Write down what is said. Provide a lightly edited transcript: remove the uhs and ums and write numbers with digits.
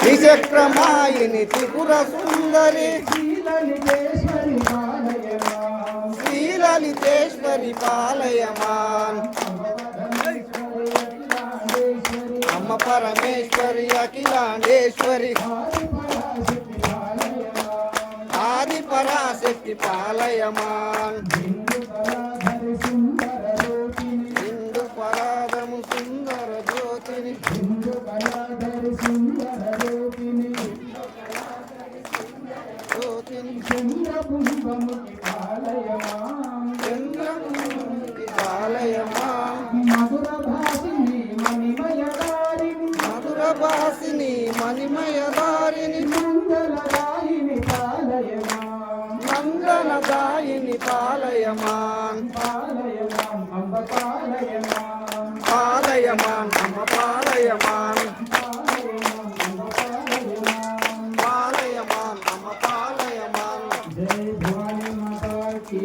త్రిచక్రమాయిని త్రిపుర సుందరి శ్రీలలితేశ్వరి పాలయమాన్ అమ్మ పరమేశ్వరి అఖిలాండేశ్వరి ఆది పరాశక్తి పాలయమాన్ హిందూ పరాధము సుందర జ్యోతిని చంద్రముఖి పాలయమాన్ మధుర భాసిని మణిమయదారిని నందనదాయిని పాలయమాన్ పాలయమాన్ అమ్మ పాలయమాన్ పాలయమాన్ అమ్మ పాలయమాన్ జై భవానీ మాతా కీ